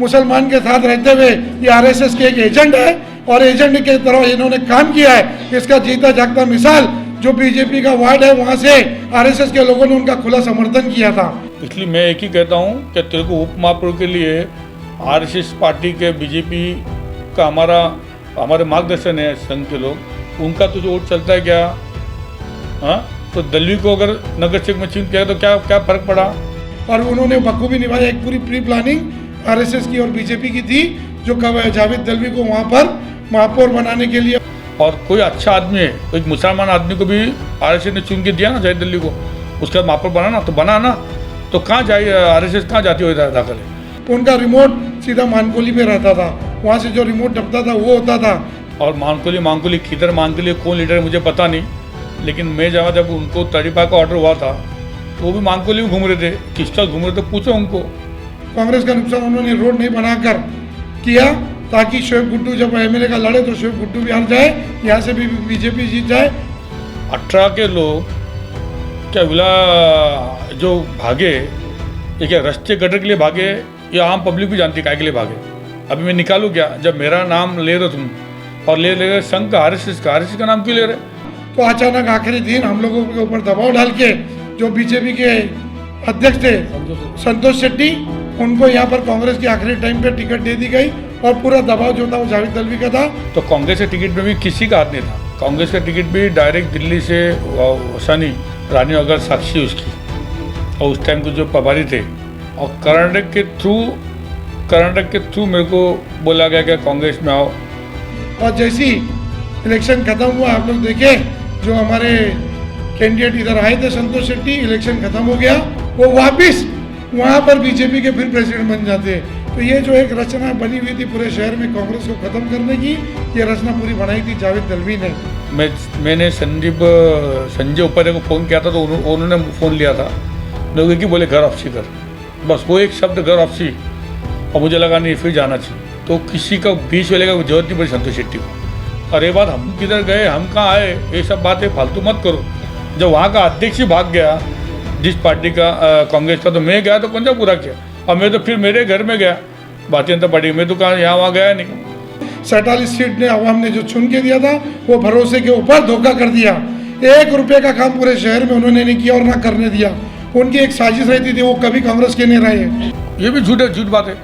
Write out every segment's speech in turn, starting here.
मुसलमान के साथ रहते हुए ये आरएसएस के एक एजेंट है और एजेंट के तरह इन्होंने काम किया है। इसका जीता जागता मिसाल जो बीजेपी का वार्ड है वहाँ से आरएसएस के लोगों ने उनका खुला समर्थन किया था। इसलिए मैं एक ही कहता हूँ कि तेरे को उप महापौर के लिए आरएसएस पार्टी के बीजेपी का हमारे मार्गदर्शन है, संघ के लोग, उनका तो जो वोट चलता है क्या? हाँ, तो दलवी को अगर नगर सेवक में चुन किया तो क्या फर्क पड़ा? और उन्होंने बखूबी निभाया। एक पूरी प्री प्लानिंग आरएसएस की और बीजेपी की थी जो कब जावेद दलवी को वहाँ पर महापौर बनाने के लिए। और कोई अच्छा आदमी है, एक मुसलमान आदमी को भी आरएसएस ने चुन के दिया ना जावेद दलवी को, उसके बाद महापौर बना ना, तो कहाँ जाए आरएसएस, कहाँ जाती हो दाखिल है? उनका रिमोट सीधा मानकोली में रहता था, वहाँ से जो रिमोट दबता था वो होता था। और मानकोली किधर मानकोली कौन लीडर है मुझे पता नहीं, लेकिन मैं जब उनको 35 का ऑर्डर हुआ था तो वो भी मानकोली में घूम रहे थे, किसका घूम रहे थे पूछो उनको। कांग्रेस का नुकसान उन्होंने रोड नहीं बनाकर किया ताकि शोएब गुड्डू जब एमएलए का लड़े तो शोएब गुड्डू भी हार जाए, यहाँ से भी बीजेपी जीत जाए। 18 के लोग क्या विला जो भागे, ये क्या रास्ते गटर के लिए भागे या आम पब्लिक भी जानती है के लिए भागे? अभी मैं निकालूँ क्या? जब मेरा नाम ले रहे तुम और ले रहे संघ का आरएसएस का नाम क्यों ले रहे? तो अचानक आखिरी दिन हम लोगों के ऊपर दबाव डाल के जो बीजेपी के अध्यक्ष थे संतोष शेट्टी, उनको यहाँ पर कांग्रेस की आखिरी टाइम पे टिकट दे दी गई और पूरा दबाव जो था वो जावेद दलवी का था। तो कांग्रेस के टिकट में भी किसी का हाथ नहीं था। कांग्रेस का टिकट भी डायरेक्ट दिल्ली से सनी रानी अगर साक्षी उसकी, और उस टाइम के जो प्रभारी थे, और कर्नाटक के थ्रू मेरे को बोला गया कि कांग्रेस में आओ। और जैसी इलेक्शन खत्म हुआ, आप लोग देखे जो हमारे कैंडिडेट इधर आए थे संतोष शेट्टी, इलेक्शन खत्म हो गया, वो वापस वहाँ पर बीजेपी के फिर प्रेसिडेंट बन जाते। तो ये जो एक रचना बनी हुई थी पूरे शहर में कांग्रेस को खत्म करने की, ये रचना पूरी बनाई थी जावेद दलवी ने। मैंने संजय उपाध्याय को फ़ोन किया था तो उन्होंने फ़ोन लिया था, लोग कि बोले घर वापसी कर, बस वो एक शब्द घर वापसी, और मुझे लगा नहीं फिर जाना चाहिए। तो किसी का बीच वाले का जरूरत नहीं पड़ी संतोष शेट्टी को। और ये बात हम किधर गए, हम कहाँ आए, ये सब बातें फालतू मत करो। जब वहाँ का अध्यक्ष ही भाग गया जिस पार्टी का कांग्रेस का, तो मैं गया तो कौन सा पूरा किया? और मैं तो फिर मेरे घर में गया भारतीय जनता पार्टी में, तो कहाँ यहाँ वहाँ गया नहीं। 47 सीट ने आवाम ने जो चुन के दिया था वो भरोसे के ऊपर धोखा कर दिया। 1 रुपये का काम पूरे शहर में उन्होंने नहीं किया और ना करने दिया। उनकी एक साजिश रहती थी, वो कभी कांग्रेस के नहीं रहे। ये भी झूठ बात है।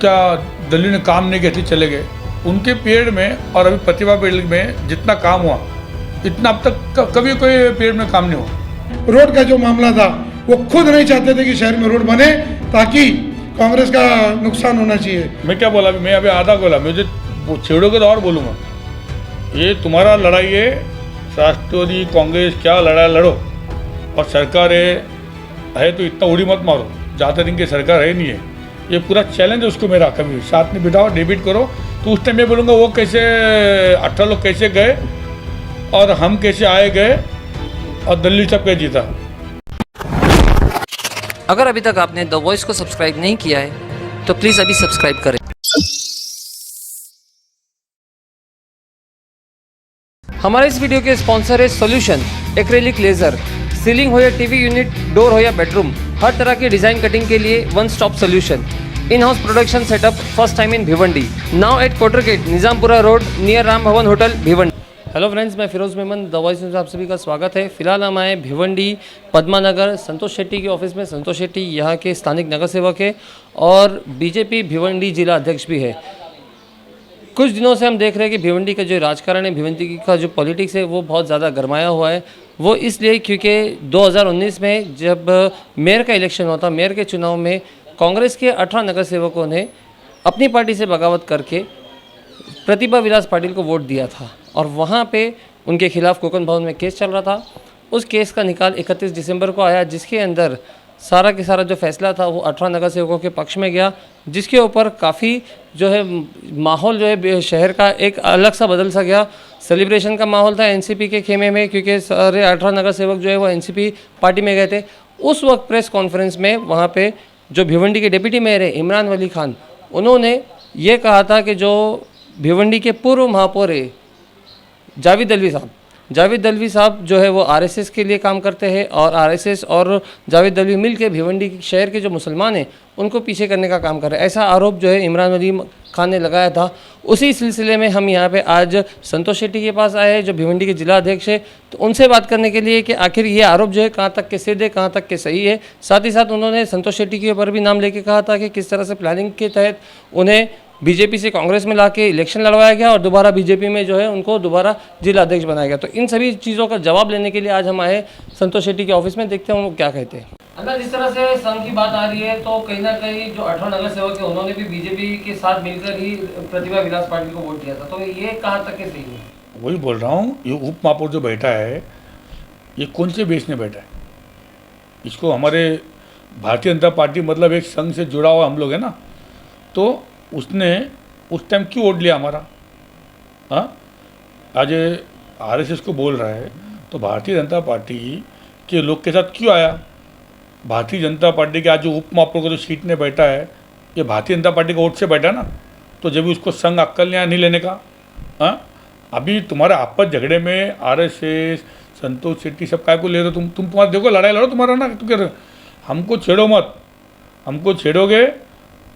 क्या दिल्ली ने काम नहीं किया, चले गए उनके पीरियड में, और अभी प्रतिभा पीरियड में जितना काम हुआ इतना अब तक कभी कोई पीरियड में काम नहीं हुआ। रोड का जो मामला था वो खुद नहीं चाहते थे कि शहर में रोड बने ताकि कांग्रेस का नुकसान होना चाहिए। मैं क्या बोला, मैं अभी आधा बोला, मुझे छेड़ोगे तो और बोलूँगा। ये तुम्हारा लड़ाई है, राष्ट्रवादी कांग्रेस क्या लड़ाई लड़ो, और सरकार है तो इतना उड़ी मत मारो, ज़्यादा दिन की सरकार है नहीं है। ये पूरा चैलेंज है उसको मेरा, कभी साथ में बिठाओ डिबेट करो, तो उस टाइम मैं बोलूँगा वो कैसे 18 लोग कैसे गए और हम कैसे आए गए और दिल्ली सब कैसे जीता। अगर अभी तक आपने द वॉइस को सब्सक्राइब नहीं किया है तो प्लीज़ अभी सब्सक्राइब करें। हमारे इस वीडियो के स्पॉन्सर है सॉल्यूशन एक्रेलिक लेजर। सीलिंग हो या टीवी यूनिट, डोर हो या बेडरूम, हर तरह की डिज़ाइन कटिंग के लिए one stop solution. In house production setup first time in Bhiwandi, now at Kotar gate, Nizampura road, near Ram Bhavan hotel, Bhiwandi. Hello friends, मैं फिरोज मेमन, द वॉइस में आप सभी का स्वागत है। फिलहाल हम आए भिवंडी पद्मानगर संतोष शेट्टी के ऑफिस में। संतोष शेट्टी यहाँ के स्थानिक नगर सेवक है और बीजेपी भिवंडी जिला अध्यक्ष भी है। कुछ दिनों से हम देख रहे हैं कि भिवंडी का जो राजकारण है, भिवंडी का जो पॉलिटिक्स है वो बहुत ज़्यादा गरमाया हुआ है। वो इसलिए क्योंकि 2019 में जब मेयर का इलेक्शन हुआ था, मेयर के चुनाव में कांग्रेस के 18 नगर सेवकों ने अपनी पार्टी से बगावत करके प्रतिभा विलास पाटिल को वोट दिया था और वहाँ पे उनके खिलाफ कोकन भवन में केस चल रहा था। उस केस का निकाल 31 दिसंबर को आया, जिसके अंदर सारा के सारा जो फैसला था वो 18 नगर सेवकों के पक्ष में गया, जिसके ऊपर काफ़ी जो है माहौल जो है शहर का एक अलग सा बदल सा गया। सेलिब्रेशन का माहौल था एनसीपी के खेमे में, क्योंकि सारे 18 नगर सेवक जो है वो एनसीपी पार्टी में गए थे। उस वक्त प्रेस कॉन्फ्रेंस में वहाँ पे जो भिवंडी के डिप्टी मेयर है इमरान वली खान, उन्होंने ये कहा था कि जो भिवंडी के पूर्व महापौर है जावेद दलवी साहब, जावेद दलवी साहब जो है वो आरएसएस के लिए काम करते हैं और आरएसएस और जावेद दलवी मिल के भिवंडी शहर के जो मुसलमान हैं उनको पीछे करने का काम कर रहे हैं, ऐसा आरोप जो है इमरान वली खान ने लगाया था। उसी सिलसिले में हम यहाँ पे आज संतोष शेट्टी के पास आए हैं जो भिवंडी के जिला अध्यक्ष है, तो उनसे बात करने के लिए कि आखिर ये आरोप जो है कहाँ तक के सिद्ध है, कहाँ तक के सही है। साथ ही साथ उन्होंने संतोष शेट्टी के ऊपर भी नाम लेके कहा था कि किस तरह से प्लानिंग के तहत उन्हें बीजेपी से कांग्रेस में लाके इलेक्शन लड़वाया गया और दोबारा बीजेपी में जो है उनको दोबारा जिला अध्यक्ष बनाया गया। तो इन सभी चीज़ों का जवाब लेने के लिए आज हम आए संतोष शेट्टी के ऑफिस में, देखते हैं वो क्या कहते हैं। अगर जिस तरह से संघ की बात आ रही है तो कहीं ना कहीं जो 18 नगर सेवक है उन्होंने भी बीजेपी के साथ मिलकर ही प्रतिभा विलास पाटिल को वोट दिया था, तो ये कहाँ तक के सही है? वही बोल रहा हूँ, ये उप महापौर जो बैठा है ये कौन से बेस में बैठा है? इसको हमारे भारतीय जनता पार्टी मतलब एक संघ से जुड़ा हुआ हम लोग है ना, तो उसने उस टाइम क्यों वोट लिया हमारा? हाँ, आज आरएसएस को बोल रहा है तो भारतीय जनता पार्टी के लोग के साथ क्यों आया? भारतीय जनता पार्टी के आज जो उप महापौर को जो सीट में बैठा है ये भारतीय जनता पार्टी के वोट से बैठा ना, तो जब भी उसको संघ अक्कल नहीं लेने का। हाँ, अभी तुम्हारे आपस झगड़े में आरएसएस संतोष शेट्टी सब काय को ले रहे हो? तुम्हारा देखो लड़ाई लड़ो तुम्हारा ना, तो कह हमको छेड़ो मत, हमको छेड़ोगे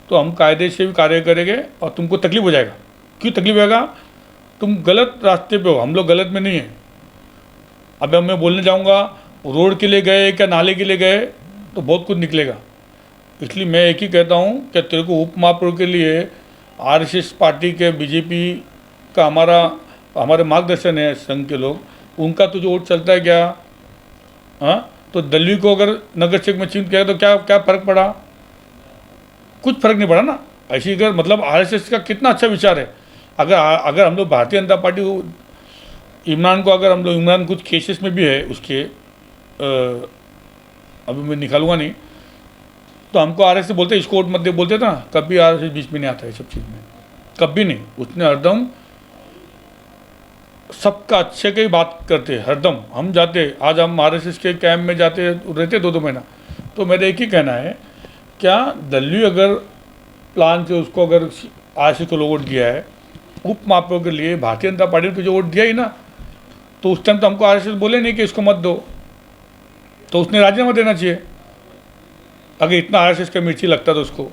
तो हम कायदे से भी कार्य करेंगे और तुमको तकलीफ हो जाएगा। क्यों तकलीफ होगा? तुम गलत रास्ते पे हो, हम लोग गलत में नहीं हैं। अब मैं बोलने जाऊंगा रोड के लिए गए क्या नाले के लिए गए तो बहुत कुछ निकलेगा, इसलिए मैं एक ही कहता हूँ कि तेरे को उप महापौर के लिए आरएसएस पार्टी के बीजेपी का हमारे मार्गदर्शन है, संघ के लोग उनका तो जो वोट चलता है क्या? हाँ, तो दलवी को अगर नगर सेवक में चिन्ह किया तो क्या फ़र्क पड़ा? कुछ फर्क नहीं पड़ा ना। ऐसी अगर मतलब आरएसएस का कितना अच्छा विचार है, अगर हम लोग भारतीय जनता पार्टी को इमरान कुछ केसेस में भी है उसके अभी मैं निकालूंगा नहीं, तो हमको आरएसएस बोलते इसको वोट मत दे बोलते था, कभी आरएसएस बीच में नहीं आता है सब चीज़ में, कभी नहीं। उसने हरदम सबका अच्छे की बात करते, हरदम हम जाते, आज हम आरएसएस के कैंप में जाते रहते 2-2 महीना। तो मेरा एक ही कहना है, क्या दलवी अगर प्लान से उसको अगर आरएसएस को लोग वोट दिया है उप महापौर के लिए, भारतीय जनता पार्टी को जो वोट दिया ही ना, तो उस टाइम तो हमको आरएसएस बोले नहीं कि इसको मत दो, तो उसने राजीनामा देना चाहिए। अगर इतना आरएसएस का मिर्ची लगता तो उसको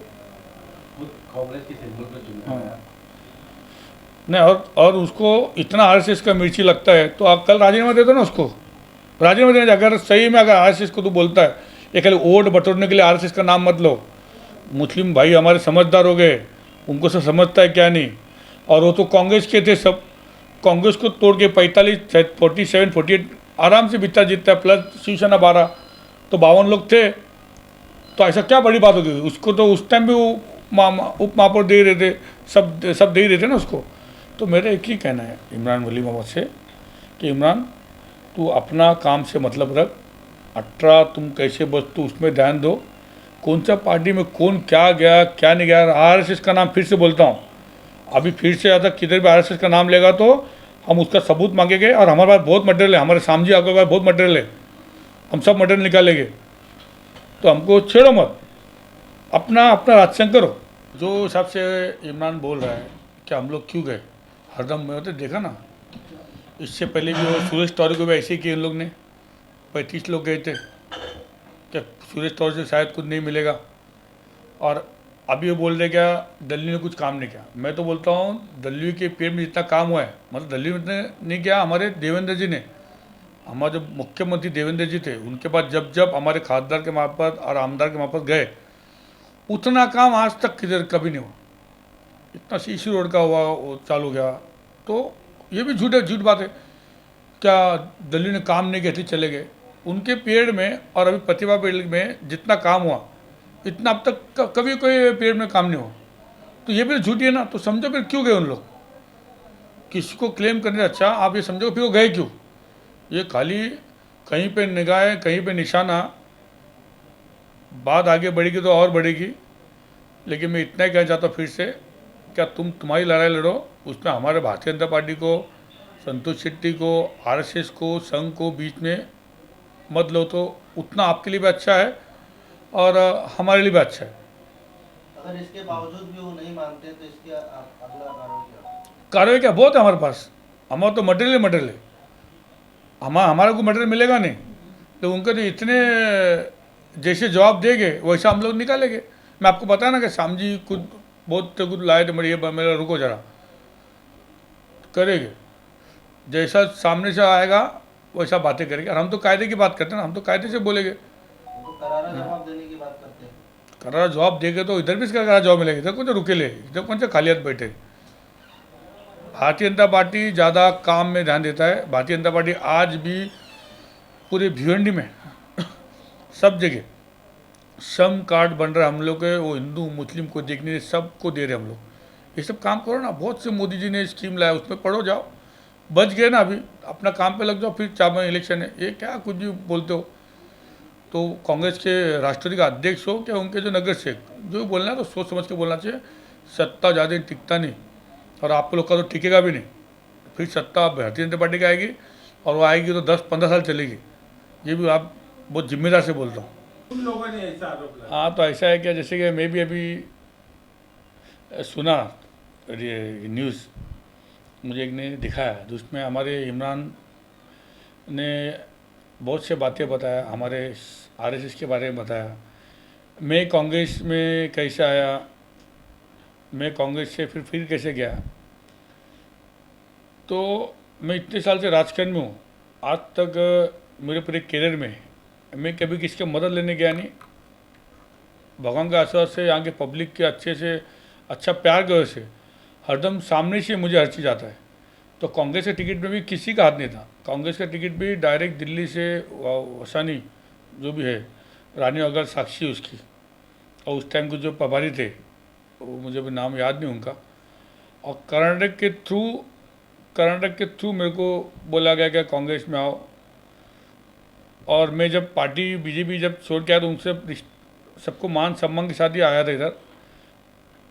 हाँ नहीं, और उसको इतना आरएसएस का मिर्ची लगता है तो आप कल राजीनामा दे दो ना उसको, राजीनामा देना। अगर सही में अगर आरएसएस को तो बोलता है, ये खाली वोट बटोरने के लिए आरएसएस का नाम मत लो। मुस्लिम भाई हमारे समझदार हो गए, उनको सब समझता है क्या नहीं। और वो तो कांग्रेस के थे, सब कांग्रेस को तोड़ के 47-48 आराम से जीतता है, प्लस शिवसेना 12, तो 52 लोग थे। तो ऐसा क्या बड़ी बात होगी? उसको तो उस टाइम भी वो उप महापौर दे रहे थे, सब दे ही रहे थे ना उसको। तो मेरा एक ही कहना है इमरान वली मोहम्मद से कि इमरान तू अपना काम से मतलब रख, 18 तुम कैसे बस तू उसमें ध्यान दो, कौन सा पार्टी में कौन क्या गया क्या नहीं गया। आरएसएस का नाम फिर से बोलता हूँ, अभी फिर से आता किधर भी आरएसएस का नाम लेगा तो हम उसका सबूत मांगेंगे। और हमारे पास बहुत मटेरियल है, हमारे सामजी आपके पास बहुत मटेरियल है, हम सब मटेरियल निकालेंगे। तो हमको छेड़ो मत, अपना राजसंग करो। जो हिसाब से इमरान बोल रहा है कि हम लोग क्यों गए, हरदम मैं तो देखा ना, इससे पहले भी वो सुरेश टौरे को भी ऐसे ही किया इन लोग ने, 35 लोग गए थे, क्या सुरेश टौरे से शायद कुछ नहीं मिलेगा। और अभी ये बोल रहे क्या दिल्ली ने कुछ काम नहीं किया। मैं तो बोलता हूँ दिल्ली के पेड़ में जितना काम हुआ है, मतलब दिल्ली ने नहीं किया, हमारे देवेंद्र जी ने, हमारे जो मुख्यमंत्री देवेंद्र जी थे उनके पास जब हमारे खासदार के मार्फत और आमदार के मार्फत गए, उतना काम आज तक किधर कभी नहीं हुआ। इतना सीसी रोड का हुआ वो चालू गया, तो ये भी झूठ बात है। क्या दिल्ली ने काम नहीं किया इसलिए चले गए? उनके पीरियड में और अभी प्रतिभा पीरियड में जितना काम हुआ इतना अब तक कभी कोई पीरियड में काम नहीं हुआ। तो ये भी झूठी है ना। तो समझो फिर क्यों गए उन लोग? किसी को क्लेम करने से अच्छा आप ये समझो फिर वो गए क्यों? ये खाली कहीं पे निगाहें कहीं पे निशाना, बात आगे बढ़ेगी तो और बढ़ेगी। लेकिन मैं इतना ही कहना चाहता हूँ फिर से, क्या तुम्हारी लड़ाई लड़ो, उसमें हमारे भारतीय जनता पार्टी को, संतोष शेट्टी को, आरएसएस को, संघ को बीच में मत लो, तो उतना आपके लिए भी अच्छा है और हमारे लिए भी अच्छा है। अगर इसके बावजूद भी वो नहीं मानते तो इसकी अगला कार्रवाई क्या? कार्रवाई क्या बहुत है हमारे पास, हमारा तो मटेरियल है। हमारा कोई मटेरियल मिलेगा नहीं, तो उनको तो इतने जैसे जवाब देंगे वैसा हम लोग निकालेंगे। मैं आपको बताया ना कि श्याम जी खुद बहुत कुछ लाए थे, मेरा रुको जरा, करेंगे जैसा सामने से आएगा वैसा बातें करेंगे। और हम तो कायदे की बात करते हैं ना, हम तो कायदे से बोलेंगे। तो करारा जवाब देने की बात करते हैं। करारा जवाब देंगे तो इधर भी इसका करारा जवाब मिलेगा, इधर कौन से रुकेले, इधर कौन से खाली हाथ बैठे। भारतीय जनता पार्टी ज़्यादा काम में ध्यान देता है। भारतीय जनता पार्टी आज भी पूरे भिवंडी में सब जगह श्रम कार्ड बन रहा है हम लोग के, वो हिंदू मुस्लिम को देखने सबको दे रहे हम लोग। ये सब काम करो ना, बहुत से मोदी जी ने स्कीम लाया, उसमें पढ़ो जाओ, बच गए ना, अभी अपना काम पे लग जाओ, फिर 4 महीने इलेक्शन है, ये क्या कुछ भी बोलते हो। तो कांग्रेस के राष्ट्रपति का अध्यक्ष हो क्या उनके जो नगर सेवक, जो भी बोलना है तो सोच समझ के बोलना चाहिए। सत्ता ज़्यादा टिकता नहीं, और आप लोग का तो टिकेगा भी नहीं। फिर सत्ता भारतीय जनता पार्टी की आएगी, और वो आएगी तो 10-15 साल चलेगी। ये भी आप बहुत जिम्मेदार से बोलता हूँ। उन लोगों ने ऐसा आरोप लगाया। हाँ, तो ऐसा है क्या, जैसे कि मैं भी अभी सुना ये न्यूज़, मुझे एक ने दिखाया, जिसमें हमारे इमरान ने बहुत से बातें बताया, हमारे आरएसएस के बारे में बताया। मैं कांग्रेस में कैसे आया, मैं कांग्रेस से फिर कैसे गया। तो मैं इतने साल से राजकारण में हूँ, आज तक मेरे पूरे करियर में मैं कभी किसी की मदद लेने गया नहीं। भगवान का आशीर्वाद से, यहाँ के पब्लिक के अच्छे से अच्छा प्यार की वजह से हरदम सामने से मुझे हर चीज़ आता है। तो कांग्रेस के टिकट में भी किसी का हाथ नहीं था। कांग्रेस का टिकट भी डायरेक्ट दिल्ली से वसानी जो भी है, रानी अगर साक्षी उसकी, और उस टाइम के जो प्रभारी थे वो मुझे भी नाम याद नहीं उनका, और कर्नाटक के थ्रू मेरे को बोला गया कि कांग्रेस में आओ। और मैं जब पार्टी बीजेपी जब छोड़ के आया तो उनसे सबको मान सम्मान के साथ ही आया था इधर।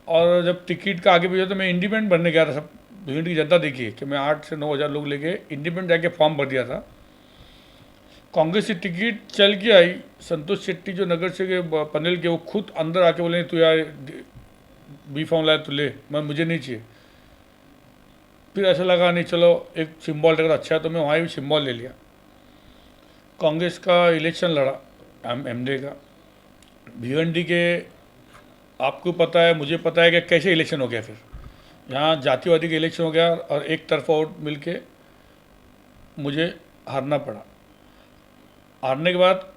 और जब टिकट का आगे भेजा तो मैं इंडिपेंडेंट बनने गया था। सब भिवंडी की जनता देखिए कि मैं 8 से 9 हज़ार लोग लेके इंडिपेंडेंट जाके फॉर्म भर दिया था। कांग्रेस की टिकट चल के आई, संतोष शेट्टी जो नगर से पनेल के, वो खुद अंदर आके बोले तू यार बी फॉर्म लाया, तू ले, मुझे नहीं चाहिए। फिर ऐसा लगा नहीं चलो एक सिम्बॉल लगा अच्छा है, तो मैं वहाँ भी सिम्बॉल ले लिया। कांग्रेस का इलेक्शन लड़ा एमडे का भिवंडी के, आपको पता है मुझे पता है कि कैसे इलेक्शन हो गया। फिर यहाँ जातिवादी का इलेक्शन हो गया और एक तरफा वोट मिल के मुझे हारना पड़ा। हारने के बाद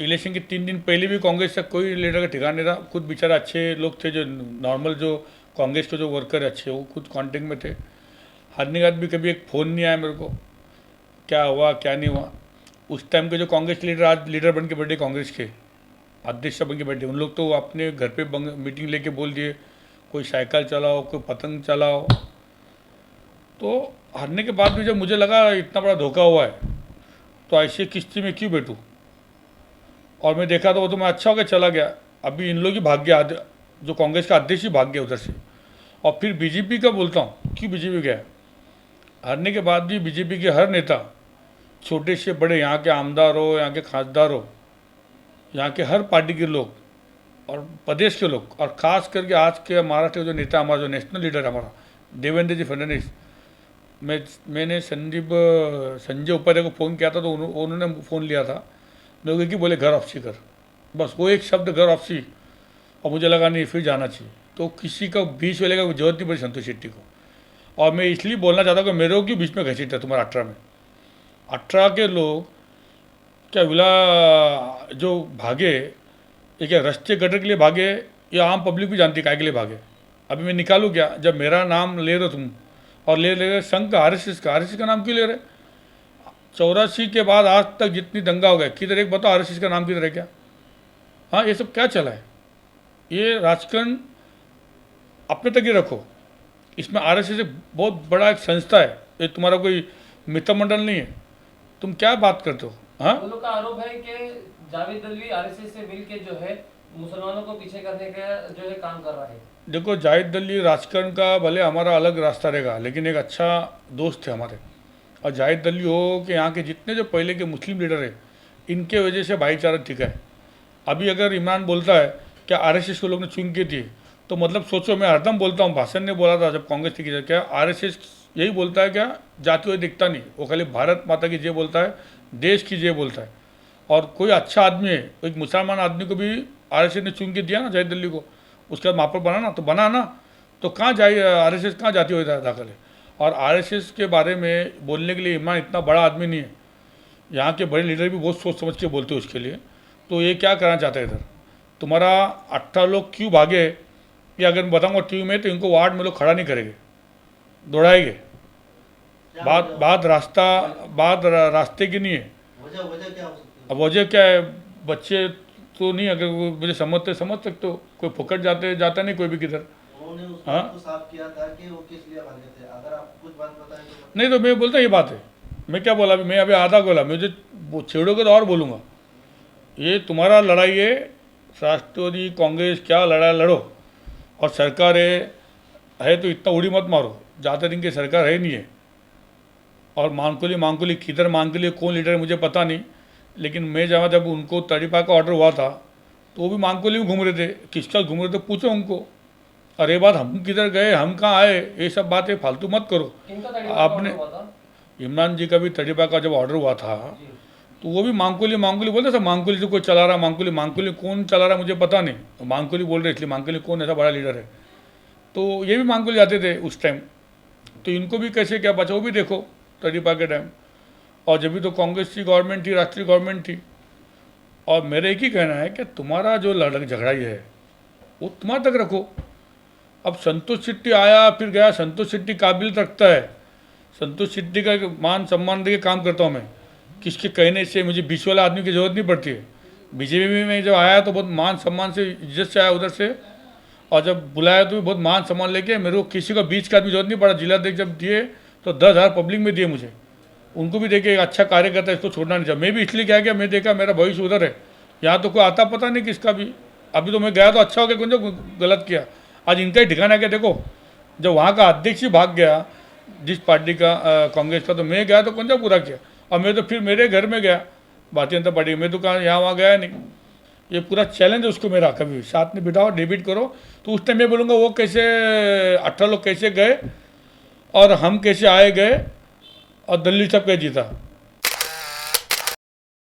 इलेक्शन के 3 दिन पहले भी कांग्रेस का कोई लीडर का ठिकाना नहीं था। खुद बेचारा अच्छे लोग थे, जो नॉर्मल जो कांग्रेस के जो वर्कर अच्छे, वो खुद कांटेक्ट में थे। हारने के बाद भी कभी एक फ़ोन नहीं आया मेरे को, क्या हुआ क्या नहीं हुआ। उस टाइम के जो कांग्रेस लीडर आज लीडर बन के बैठे, कांग्रेस के अध्यक्ष बन के बैठे, उन लोग तो अपने घर पे मीटिंग लेके बोल दिए कोई साइकिल चलाओ, कोई पतंग चलाओ। तो हारने के बाद भी जब मुझे लगा इतना बड़ा धोखा हुआ है तो ऐसी किश्ती में क्यों बैठूँ, और मैं देखा तो वो तो मैं अच्छा होकर चला गया। अभी इन लोग ही भाग गया, जो कांग्रेस का अध्यक्ष ही भाग गया उधर से। और फिर बीजेपी का बोलता हूँ, क्यों बीजेपी गया। हारने के बाद भी बीजेपी के हर नेता, छोटे से बड़े, यहाँ के आमदार हो, यहाँ के खासदार हो, यहाँ के हर पार्टी के लोग और प्रदेश के लोग, और ख़ास करके आज के महाराष्ट्र के जो नेता, हमारा जो नेशनल लीडर हमारा देवेंद्र जी फडणवीस, मैंने संजय उपाध्याय को फ़ोन किया था तो उन्होंने फ़ोन लिया था। लोग एक ही बोले घर वापसी कर, बस वो एक शब्द घर वापसी, और मुझे लगा नहीं फिर जाना चाहिए। तो किसी का बीच वाले का जरूरत नहीं पड़ी संतोष शेट्टी को। और मैं इसलिए बोलना चाहता हूँ कि मेरे को क्यों बीच में घसीटा तुम्हारा 18 में। 18 के लोग क्या विला जो भागे, ये क्या रास्ते गटर के लिए भागे, या आम पब्लिक भी जानती काय के लिए भागे। अभी मैं निकालूँ क्या, जब मेरा नाम ले रहे हो तुम, और ले रहे संघ का, आरएसएस का नाम क्यों ले रहे। 84 के बाद आज तक जितनी दंगा हो गया, किधर एक बताओ आरएसएस का नाम किधर है क्या। हाँ, ये सब क्या चला है। ये राजकारण अपने तक ही रखो, इसमें आरएसएस एक बहुत बड़ा एक संस्था है, ये तुम्हारा कोई मित्र मंडल नहीं है। तुम क्या बात करते हो। हाँ, वो लोग का आरोप है कि जावेद दलवी आरएसएस से मिलके जो है मुसलमानों को पीछे करने का जो है काम कर रहा है। देखो, जावेद दलवी राजकारण का भले हमारा अलग रास्ता रहेगा, लेकिन एक अच्छा दोस्त है हमारे। और जावेद दलवी हो कि यहाँ के जितने जो पहले के मुस्लिम लीडर है, इनके वजह से भाईचारा टिका है। अभी अगर इमरान बोलता है कि आरएसएस को लोग ने चुन के दिए, तो मतलब सोचो, मैं हरदम बोलता हूँ, भाषण ने बोला था जब कांग्रेस थी, क्या आरएसएस यही बोलता है क्या, जातिवाद दिखता नहीं, वो खाली भारत माता की जय बोलता है, देश की जय बोलता है। और कोई अच्छा आदमी है, एक मुसलमान आदमी को भी आरएसएस ने चुन के दिया ना जय दिल्ली को, उसके बाद महापौर बना ना, तो बना ना, तो कहाँ जाए आरएसएस, कहाँ जातिवाद दाखिल है। और आरएसएस के बारे में बोलने के लिए इमरान इतना बड़ा आदमी नहीं है, यहाँ के बड़े लीडर भी बहुत सोच समझ के बोलते हैं उसके लिए। तो ये क्या करना चाहता है इधर, तुम्हारा 18 लोग क्यों भागे, ये अगर मैं बताऊँगा टीवी में तो इनको वार्ड में लोग खड़ा नहीं करेंगे, दौड़ाएंगे। बात रास्ते की नहीं है। वजह क्या हो सकती है? अब वजह क्या है, बच्चे तो नहीं, अगर वो मुझे समझ सकते हो, कोई फुकट जाता नहीं कोई भी किधर। उन्होंने उस हाँ? बात को साफ किया था कि वो किस लिए भागे थे, अगर आप कुछ बात बताएं तो। नहीं तो मैं बोलता ये बात है, मैं क्या बोला, मैं अभी आधा बोला, मुझे वो छेड़ोगे तो और बोलूँगा। ये तुम्हारा लड़ाई है, राष्ट्रवादी कांग्रेस क्या लड़ाई लड़ो, और सरकार है तो इतना उड़ी मत मारो, ज़्यादा दिन की सरकार है नहीं है। और मांगकुली किधर मांगकुली कौन लीडर है मुझे पता नहीं, लेकिन मैं जब उनको तड़ीपा का ऑर्डर हुआ था तो वो भी मांगकुली में घूम रहे थे, किसका घूम रहे थे पूछो उनको। अरे बात हम किधर गए, हम कहाँ आए, ये सब बातें फालतू मत करो। आपने इमरान जी का भी तड़ीपा का जब ऑर्डर हुआ था तो वो भी मांगकुली बोलते थे, मांगकुली तो कोई चला रहा, मांगकुली कौन चला रहा मुझे पता नहीं, मांगकुली बोल रहे, इसलिए मांगकुली कौन ऐसा बड़ा लीडर है। तो ये भी मांगकुली जाते थे उस टाइम, तो इनको भी कैसे क्या बचा वो भी देखो तड़ीपा के टाइम। और जब भी तो कांग्रेस की गवर्नमेंट थी, राष्ट्रीय गवर्नमेंट थी। और मेरा एक ही कहना है कि तुम्हारा जो झगड़ाई है वो तुम्हारे तक रखो। अब संतोष शेट्टी आया फिर गया, संतोष शेट्टी काबिल रखता है, संतोष शेट्टी का मान सम्मान देके काम करता हूँ मैं, किसके कहने से मुझे बीच वाला आदमी की जरूरत नहीं पड़ती है। बीजेपी में जब आया तो बहुत मान सम्मान से इज्जत से आया उधर से, और जब बुलाया तो भी बहुत मान सम्मान लेके, मेरे को किसी का बीच का आदमी जरूरत नहीं पड़ा। जिलाध्यक्ष जब दिए तो 10,000 पब्लिक में दिए मुझे, उनको भी देखे अच्छा कार्य करता है, इसको छोड़ना नहीं चाहिए। मैं भी इसलिए क्या किया, मैं देखा मेरा भविष्य उधर है, यहाँ तो कोई आता पता नहीं किसका भी। अभी तो मैं गया तो अच्छा हो गया, कौन जो गलत किया, आज इनका ही ठिकाना क्या देखो। जब वहाँ का अध्यक्ष ही भाग गया जिस पार्टी का, कांग्रेस का, तो मैं गया तो कौन सा पूरा किया। और मैं तो फिर मेरे घर में गया भारतीय जनता पार्टी में, तो कहाँ यहाँ वहाँ गया नहीं। ये पूरा चैलेंज है उसको मेरा, कभी भी साथ में बिठाओ डिबेट करो, तो उस टाइम मैं बोलूँगा वो कैसे 18 लोग कैसे गए और हम कैसे आए गए और दिल्ली सब कैसे जीता।